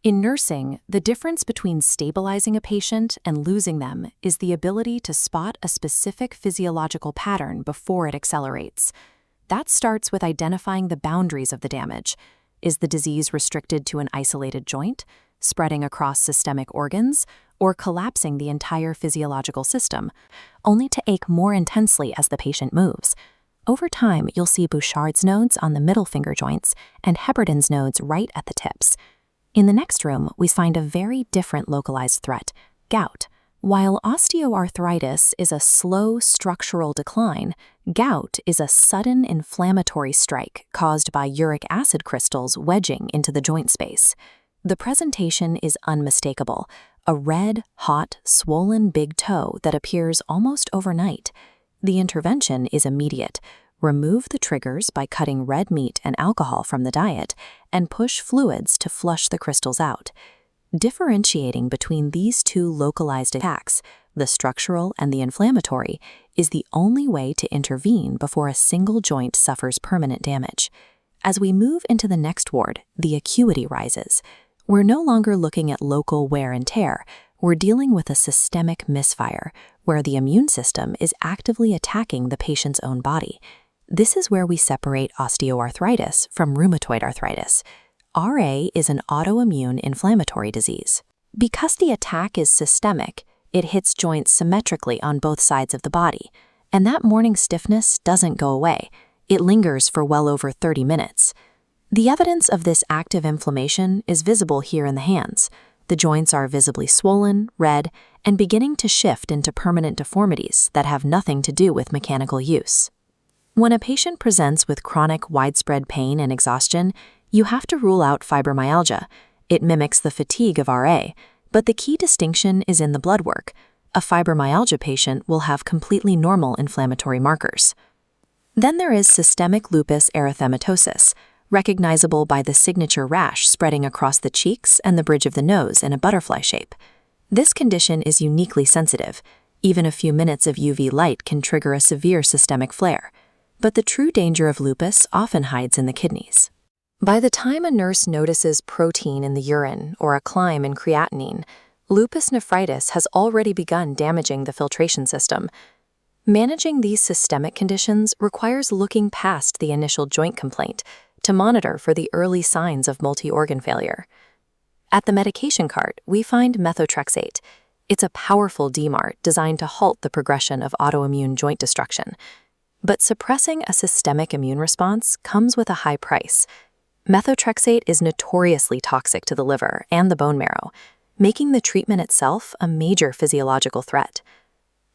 In nursing, the difference between stabilizing a patient and losing them is the ability to spot a specific physiological pattern before it accelerates. That starts with identifying the boundaries of the damage. Is the disease restricted to an isolated joint, spreading across systemic organs, or collapsing the entire physiological system, only to ache more intensely as the patient moves? Over time, you'll see Bouchard's nodes on the middle finger joints and Heberden's nodes right at the tips. In the next room, we find a very different localized threat, gout. While osteoarthritis is a slow structural decline, gout is a sudden inflammatory strike caused by uric acid crystals wedging into the joint space. The presentation is unmistakable, a red, hot, swollen big toe that appears almost overnight. The intervention is immediate. Remove the triggers by cutting red meat and alcohol from the diet, and push fluids to flush the crystals out. Differentiating between these two localized attacks, the structural and the inflammatory, is the only way to intervene before a single joint suffers permanent damage. As we move into the next ward, the acuity rises. We're no longer looking at local wear and tear. We're dealing with a systemic misfire, where the immune system is actively attacking the patient's own body. This is where we separate osteoarthritis from rheumatoid arthritis. RA is an autoimmune inflammatory disease. Because the attack is systemic, it hits joints symmetrically on both sides of the body, and that morning stiffness doesn't go away. It lingers for well over 30 minutes. The evidence of this active inflammation is visible here in the hands. The joints are visibly swollen, red, and beginning to shift into permanent deformities that have nothing to do with mechanical use. When a patient presents with chronic widespread pain and exhaustion, you have to rule out fibromyalgia. It mimics the fatigue of RA, but the key distinction is in the blood work. A fibromyalgia patient will have completely normal inflammatory markers. Then there is systemic lupus erythematosus, recognizable by the signature rash spreading across the cheeks and the bridge of the nose in a butterfly shape. This condition is uniquely sensitive. Even a few minutes of UV light can trigger a severe systemic flare. But the true danger of lupus often hides in the kidneys. By the time a nurse notices protein in the urine or a climb in creatinine, lupus nephritis has already begun damaging the filtration system. Managing these systemic conditions requires looking past the initial joint complaint to monitor for the early signs of multi-organ failure. At the medication cart, we find methotrexate. It's a powerful DMARD designed to halt the progression of autoimmune joint destruction. But suppressing a systemic immune response comes with a high price. Methotrexate is notoriously toxic to the liver and the bone marrow, making the treatment itself a major physiological threat.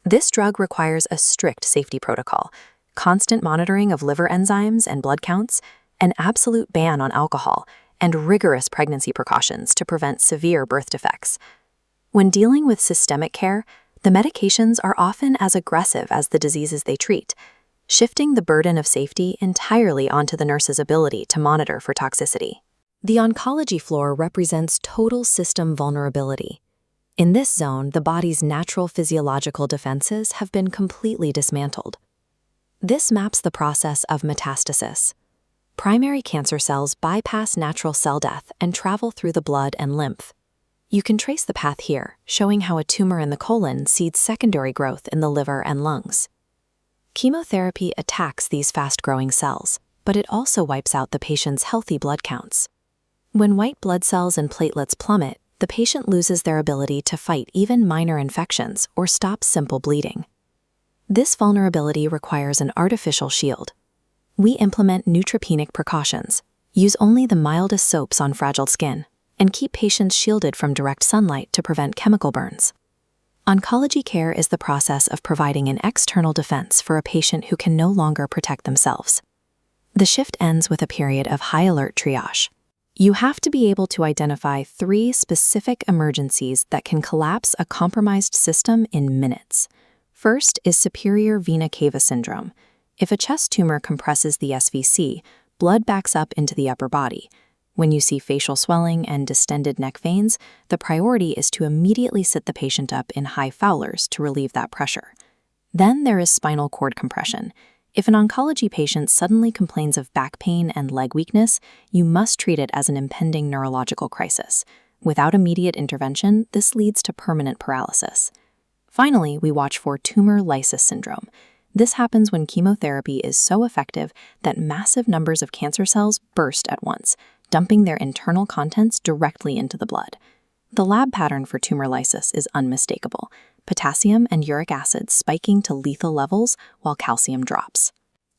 This drug requires a strict safety protocol, constant monitoring of liver enzymes and blood counts, an absolute ban on alcohol, and rigorous pregnancy precautions to prevent severe birth defects. When dealing with systemic care, the medications are often as aggressive as the diseases they treat, shifting the burden of safety entirely onto the nurse's ability to monitor for toxicity. The oncology floor represents total system vulnerability. In this zone, the body's natural physiological defenses have been completely dismantled. This maps the process of metastasis. Primary cancer cells bypass natural cell death and travel through the blood and lymph. You can trace the path here, showing how a tumor in the colon seeds secondary growth in the liver and lungs. Chemotherapy attacks these fast-growing cells, but it also wipes out the patient's healthy blood counts. When white blood cells and platelets plummet, the patient loses their ability to fight even minor infections or stop simple bleeding. This vulnerability requires an artificial shield. We implement neutropenic precautions, use only the mildest soaps on fragile skin, and keep patients shielded from direct sunlight to prevent chemical burns. Oncology care is the process of providing an external defense for a patient who can no longer protect themselves. The shift ends with a period of high-alert triage. You have to be able to identify 3 specific emergencies that can collapse a compromised system in minutes. First is superior vena cava syndrome. If a chest tumor compresses the SVC, blood backs up into the upper body. When you see facial swelling and distended neck veins, the priority is to immediately sit the patient up in high Fowlers to relieve that pressure. Then there is spinal cord compression. If an oncology patient suddenly complains of back pain and leg weakness, you must treat it as an impending neurological crisis. Without immediate intervention, this leads to permanent paralysis. Finally, we watch for tumor lysis syndrome. This happens when chemotherapy is so effective that massive numbers of cancer cells burst at once, dumping their internal contents directly into the blood. The lab pattern for tumor lysis is unmistakable: potassium and uric acid spiking to lethal levels while calcium drops.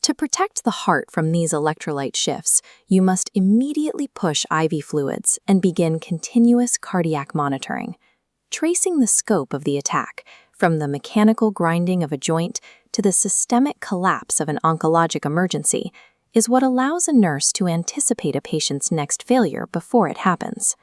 To protect the heart from these electrolyte shifts, you must immediately push IV fluids and begin continuous cardiac monitoring. Tracing the scope of the attack, from the mechanical grinding of a joint to the systemic collapse of an oncologic emergency, is what allows a nurse to anticipate a patient's next failure before it happens.